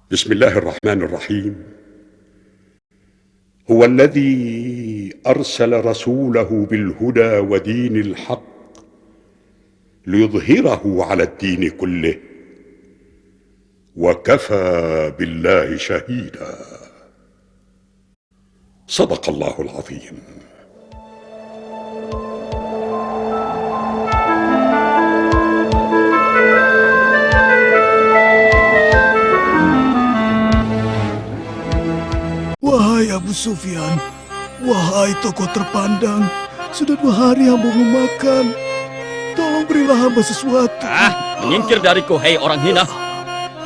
بسم الله الرحمن الرحيم. هو الذي أرسل رسوله بالهدى ودين الحق ليظهره على الدين كله وكفى بالله شهيدا. صدق الله العظيم. Wahai Abu Sufyan, wahai tokoh terpandang, sudah 2 hari hamba memakan. Tolong berilah hamba sesuatu. Menyingkir dariku, hei orang hina.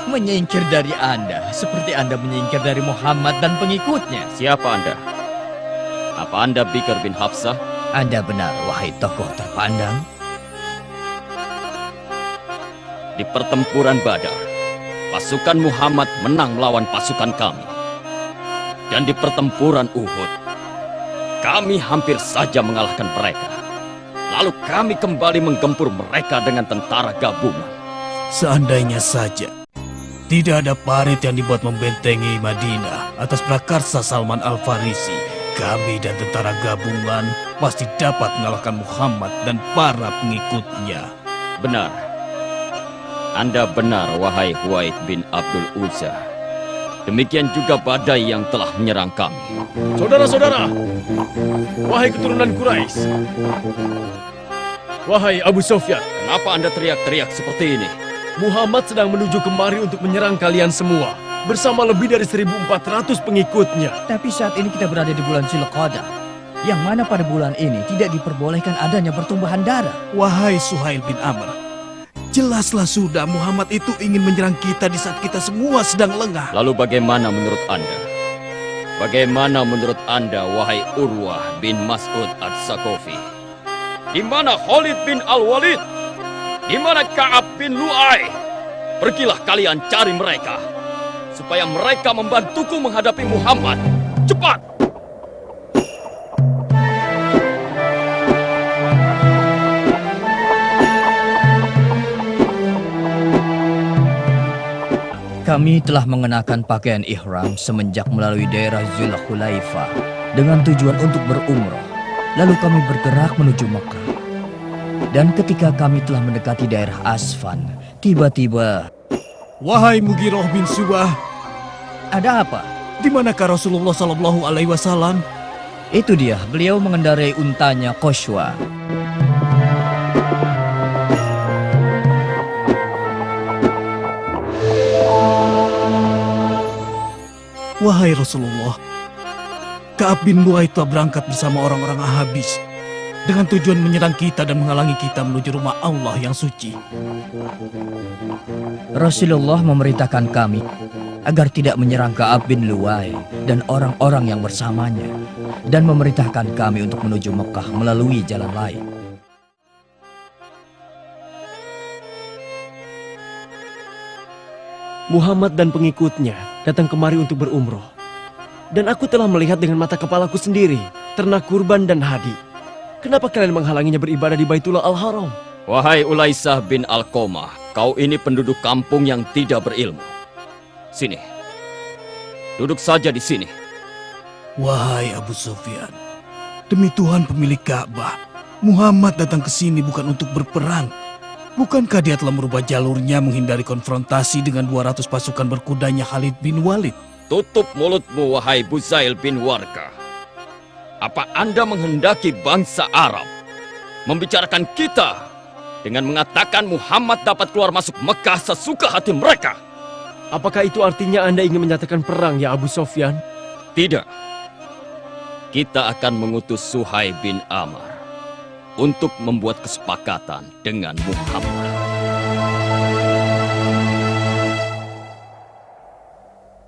Menyingkir dari Anda, seperti Anda menyingkir dari Muhammad dan pengikutnya. Siapa Anda? Apa Anda Bikr bin Hafsah? Anda benar, wahai tokoh terpandang. Di pertempuran Badar, pasukan Muhammad menang melawan pasukan kami. Dan di pertempuran Uhud, kami hampir saja mengalahkan mereka. Lalu kami kembali menggempur mereka dengan tentara gabungan. Seandainya saja tidak ada parit yang dibuat membentengi Madinah atas prakarsa Salman Al-Farisi, kami dan tentara gabungan pasti dapat mengalahkan Muhammad dan para pengikutnya. Benar. Anda benar, wahai Huwaid bin Abdul Uzza. Demikian juga badai yang telah menyerang kami. Saudara-saudara, wahai keturunan Quraisy, wahai Abu Sufyan, Kenapa Anda teriak-teriak seperti ini? Muhammad sedang menuju kemari untuk menyerang kalian semua bersama lebih dari 1.400 pengikutnya. Tapi saat ini kita berada di bulan Zulqa'dah, yang mana pada bulan ini tidak diperbolehkan adanya pertumbuhan darah. Wahai Suhail bin Amr, jelaslah sudah Muhammad itu ingin menyerang kita di saat kita semua sedang lengah. Lalu bagaimana menurut Anda? Bagaimana menurut Anda, wahai Urwah bin Mas'ud Ats-Tsaqafi? Di mana Khalid bin Al-Walid? Di mana Ka'ab bin Lu'ay? Pergilah kalian cari mereka, supaya mereka membantuku menghadapi Muhammad. Cepat! Kami telah mengenakan pakaian ihram semenjak melalui daerah Zulhulaifah dengan tujuan untuk berumrah. Lalu kami bergerak menuju Mekah. Dan ketika kami telah mendekati daerah Asfan, tiba-tiba... Wahai Mughirah bin Subah, Ada apa? di manakah Rasulullah Sallallahu Alaihi Wasallam? Itu dia, beliau mengendarai untanya Qashwa. Wahai Rasulullah, Ka'ab bin Lu'ay telah berangkat bersama orang-orang Ahabis dengan tujuan menyerang kita dan menghalangi kita menuju rumah Allah yang suci. Rasulullah memerintahkan kami agar tidak menyerang Ka'ab bin Lu'ay dan orang-orang yang bersamanya, dan memerintahkan kami untuk menuju Mekah melalui jalan lain. Muhammad dan pengikutnya datang kemari untuk berumroh. Dan aku telah melihat dengan mata kepalaku sendiri ternak kurban dan hadi. Kenapa kalian menghalanginya beribadah di Baitullah Al-Haram? Wahai Ulaisah bin Al-Qomah, kau ini penduduk kampung yang tidak berilmu. Sini. Duduk saja di sini. Wahai Abu Sufyan, demi Tuhan pemilik Ka'bah, Muhammad datang ke sini bukan untuk berperang. Bukankah dia telah merubah jalurnya menghindari konfrontasi dengan 200 pasukan berkudanya Khalid bin Walid? Tutup mulutmu, wahai Buzail bin Warqa. Apa Anda menghendaki bangsa Arab membicarakan kita dengan mengatakan Muhammad dapat keluar masuk Mekah sesuka hati mereka? Apakah itu artinya Anda ingin menyatakan perang, ya Abu Sufyan? Tidak. Kita akan mengutus Suhail bin Amr untuk membuat kesepakatan dengan Muhammad.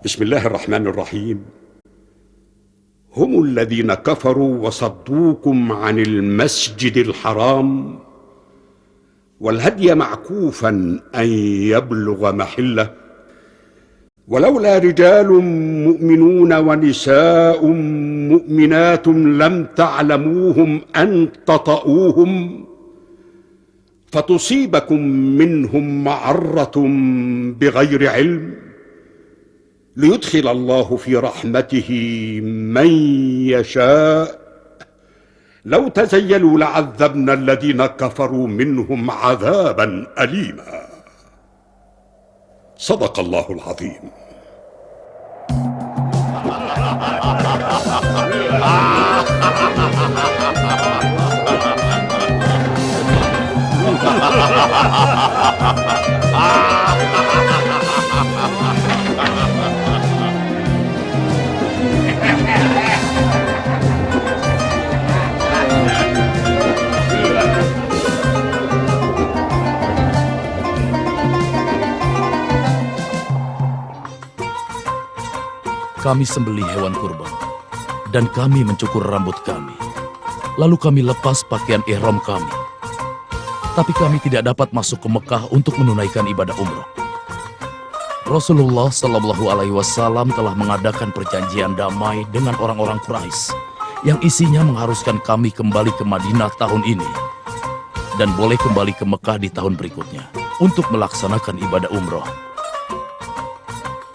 Bismillahirrahmanirrahim. هم الذين كفروا وصدوكم عن المسجد الحرام والهدي معكوفا أن يبلغ محله ولولا رجال مؤمنون ونساء مؤمنات لم تعلموهم أن تطؤوهم فتصيبكم منهم معرة بغير علم ليدخل الله في رحمته من يشاء لو تزيلوا لعذبنا الذين كفروا منهم عذابا أليما. صدق الله العظيم. Kami sembelih hewan kurban, dan kami mencukur rambut kami. Lalu kami lepas pakaian ihram kami. Tapi kami tidak dapat masuk ke Mekah untuk menunaikan ibadah umroh. Rasulullah Shallallahu Alaihi Wasallam telah mengadakan perjanjian damai dengan orang-orang Quraisy yang isinya mengharuskan kami kembali ke Madinah tahun ini dan boleh kembali ke Mekah di tahun berikutnya untuk melaksanakan ibadah umroh.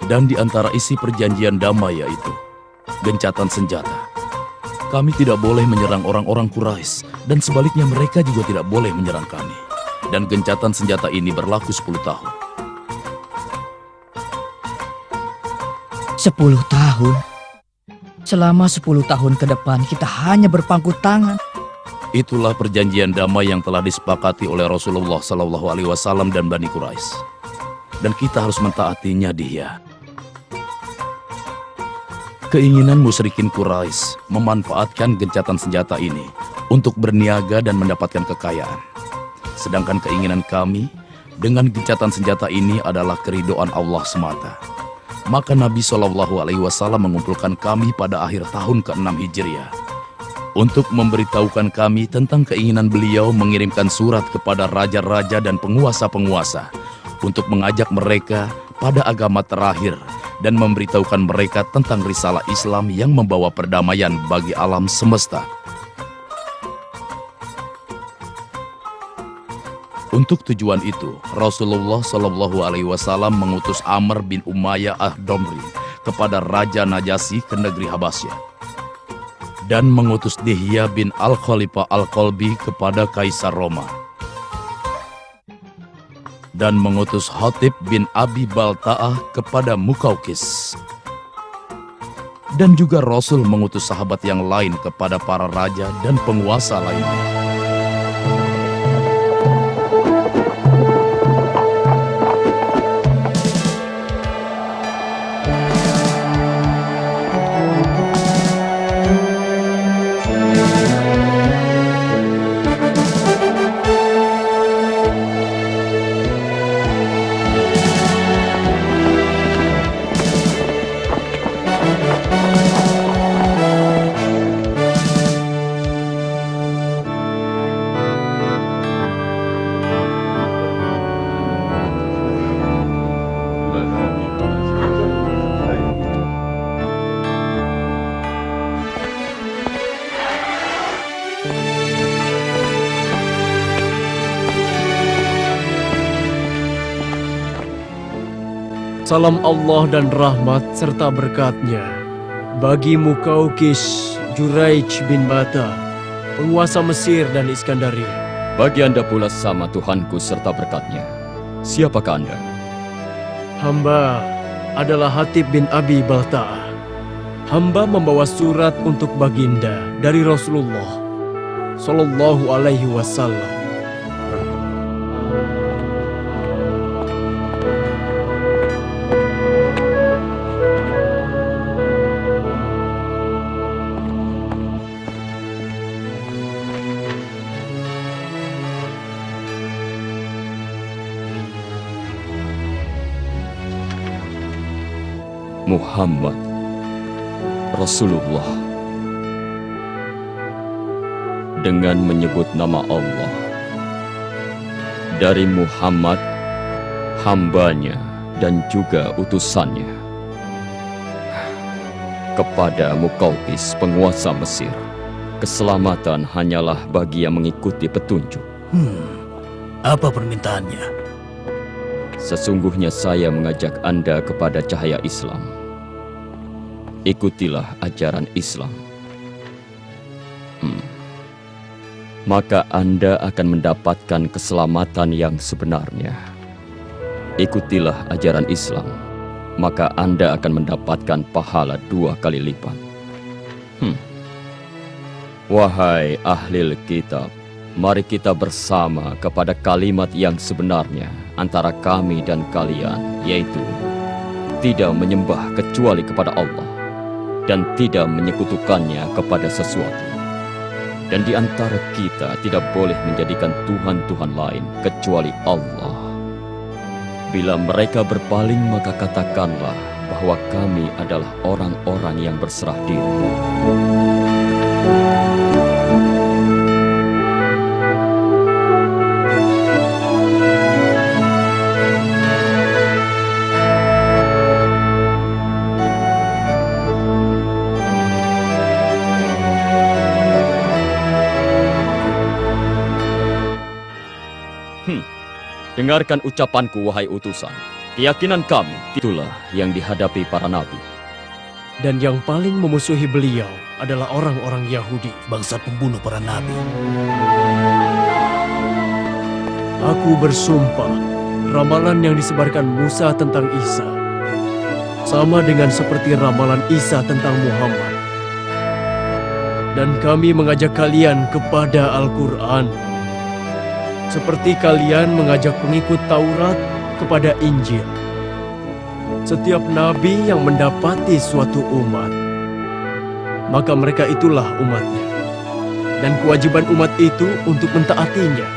Dan di antara isi perjanjian damai yaitu gencatan senjata. Kami tidak boleh menyerang orang-orang Quraisy dan sebaliknya mereka juga tidak boleh menyerang kami. Dan gencatan senjata ini berlaku 10 tahun. 10 tahun? Selama 10 tahun ke depan kita hanya berpangku tangan. Itulah perjanjian damai yang telah disepakati oleh Rasulullah Shallallahu Alaihi Wasallam dan Bani Quraisy. Dan kita harus mentaatinya dia. Keinginan musyrikin Quraisy memanfaatkan gencatan senjata ini untuk berniaga dan mendapatkan kekayaan. Sedangkan keinginan kami dengan gencatan senjata ini adalah keridhaan Allah semata. Maka Nabi Shallallahu Alaihi Wasallam mengumpulkan kami pada akhir tahun ke-6 Hijriah untuk memberitahukan kami tentang keinginan beliau mengirimkan surat kepada raja-raja dan penguasa-penguasa untuk mengajak mereka pada agama terakhir dan memberitahukan mereka tentang risalah Islam yang membawa perdamaian bagi alam semesta. Untuk tujuan itu, Rasulullah Shallallahu Alaihi Wasallam mengutus Amr bin Umayyah ad-Damri kepada Raja Najasyi ke negeri Habasyah dan mengutus Dihya bin Al-Khalifah Al-Qalbi kepada Kaisar Roma dan mengutus Hatib bin Abi Balta'ah kepada Mukaukis. Dan juga Rasul mengutus sahabat yang lain kepada para raja dan penguasa lainnya. Salam Allah dan rahmat serta berkatnya bagi Mukaukis Juraij bin Bata, penguasa Mesir dan Iskandaria. Bagi Anda pula sama Tuhanku serta berkatnya. Siapakah Anda? Hamba adalah Hatib bin Abi Balta'ah. Hamba membawa surat untuk baginda dari Rasulullah Shallallahu Alaihi Wasallam. Muhammad Rasulullah dengan menyebut nama Allah dari Muhammad hambanya dan juga utusannya kepada Mukaukis penguasa Mesir. Keselamatan hanyalah bagi yang mengikuti petunjuk. Apa permintaannya? Sesungguhnya saya mengajak Anda kepada cahaya Islam ikutilah ajaran Islam. Maka Anda akan mendapatkan keselamatan yang sebenarnya. Ikutilah ajaran Islam, maka Anda akan mendapatkan pahala 2 kali lipat. Wahai ahli kitab, mari kita bersama kepada kalimat yang sebenarnya antara kami dan kalian, yaitu tidak menyembah kecuali kepada Allah dan tidak menyekutukannya kepada sesuatu. Dan di antara kita tidak boleh menjadikan Tuhan-Tuhan lain kecuali Allah. Bila mereka berpaling, maka katakanlah bahwa kami adalah orang-orang yang berserah diri. Dengarkan ucapanku, wahai utusan. Keyakinan kami itulah yang dihadapi para nabi. Dan yang paling memusuhi beliau adalah orang-orang Yahudi, Bangsa pembunuh para nabi. Aku bersumpah, ramalan yang disebarkan Musa tentang Isa sama dengan seperti ramalan Isa tentang Muhammad. Dan kami mengajak kalian kepada Al-Quran, seperti kalian mengajak pengikut Taurat kepada Injil. Setiap nabi yang mendapati suatu umat, maka mereka itulah umatnya. Dan kewajiban umat itu untuk mentaatinya.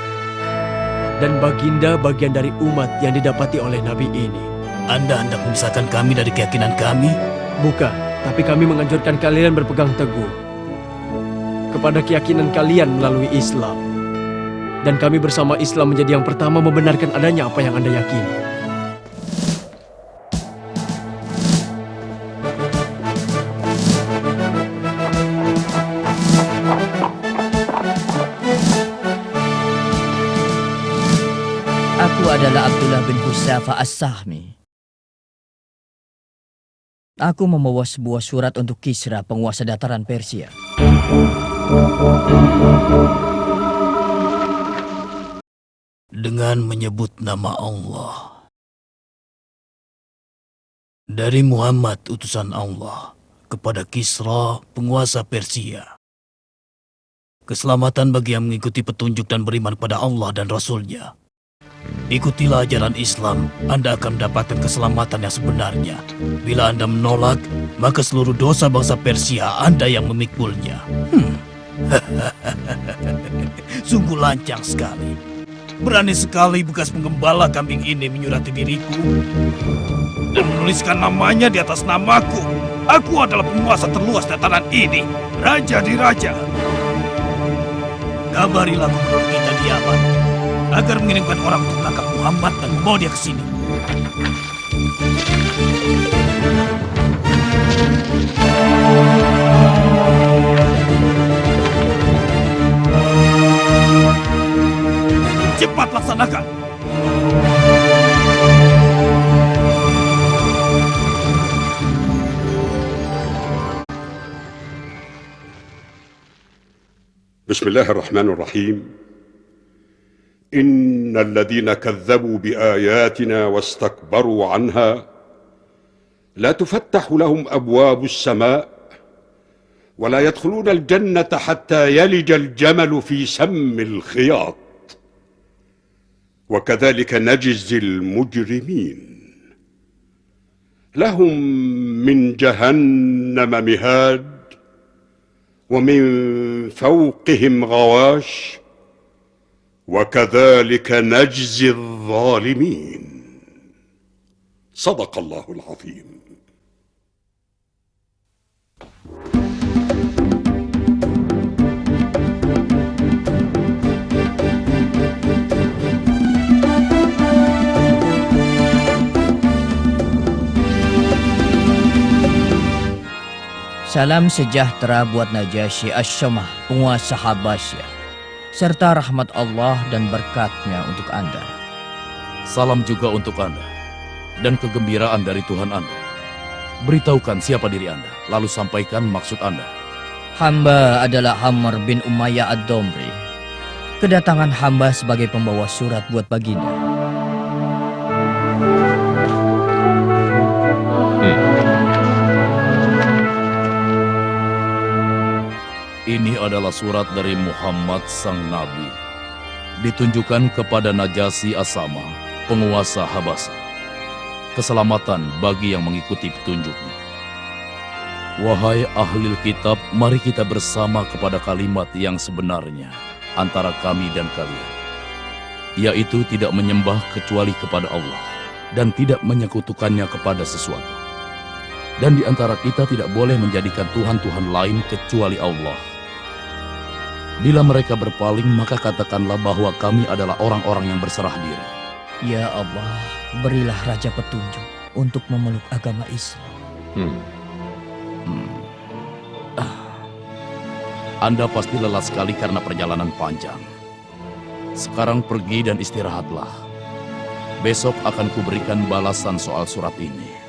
Dan baginda bagian dari umat yang didapati oleh nabi ini. Anda hendak memisahkan kami dari keyakinan kami? Bukan, tapi kami menganjurkan kalian berpegang teguh kepada keyakinan kalian melalui Islam. Dan kami bersama Islam menjadi yang pertama membenarkan adanya apa yang Anda yakini. Aku adalah Abdullah bin Husafa As-Sahmi. Aku membawa sebuah surat untuk Kisra, penguasa dataran Persia. Dengan menyebut nama Allah. Dari Muhammad, utusan Allah, kepada Kisra, penguasa Persia. Keselamatan bagi yang mengikuti petunjuk dan beriman kepada Allah dan Rasul-Nya. Ikutilah ajaran Islam, Anda akan mendapatkan keselamatan yang sebenarnya. Bila Anda menolak, maka seluruh dosa bangsa Persia Anda yang memikulnya. Sungguh lancang sekali. Berani sekali bekas penggembala kambing ini menyurati diriku dan menuliskan namanya di atas namaku. Aku adalah penguasa terluas dataran ini, raja di raja. Kabarilah gubernur kita di Yaman agar mengirimkan orang untuk menangkap Muhammad dan membawa dia ke sini. Cepat laksanakan. بسم الله الرحمن الرحيم إن الذين كذبوا بآياتنا واستكبروا عنها لا تفتح لهم أبواب السماء ولا يدخلون الجنة حتى يلج الجمل في سم الخياط وكذلك نجزي المجرمين لهم من جهنم مهاد ومن فوقهم غواش وكذلك نجزي الظالمين صدق الله العظيم. Salam sejahtera buat Najasyi Asy-Syamah, penguasa Habasyah, serta rahmat Allah dan berkat-Nya untuk Anda. Salam juga untuk Anda, dan kegembiraan dari Tuhan Anda. Beritahukan siapa diri Anda, lalu sampaikan maksud Anda. Hamba adalah Amr bin Umayyah ad-Domri. Kedatangan hamba sebagai pembawa surat buat baginda. Ini adalah surat dari Muhammad sang Nabi. Ditunjukkan kepada Najasyi Asama, penguasa Habasa. Keselamatan bagi yang mengikuti petunjuknya. Wahai ahli kitab, mari kita bersama kepada kalimat yang sebenarnya antara kami dan kalian, yaitu tidak menyembah kecuali kepada Allah dan tidak menyekutukannya kepada sesuatu. Dan di antara kita tidak boleh menjadikan Tuhan-Tuhan lain kecuali Allah. Bila mereka berpaling, maka katakanlah bahwa kami adalah orang-orang yang berserah diri. Ya Allah, berilah Raja petunjuk untuk memeluk agama Islam. Anda pasti lelah sekali karena perjalanan panjang. Sekarang pergi dan istirahatlah. Besok akan kuberikan balasan soal surat ini.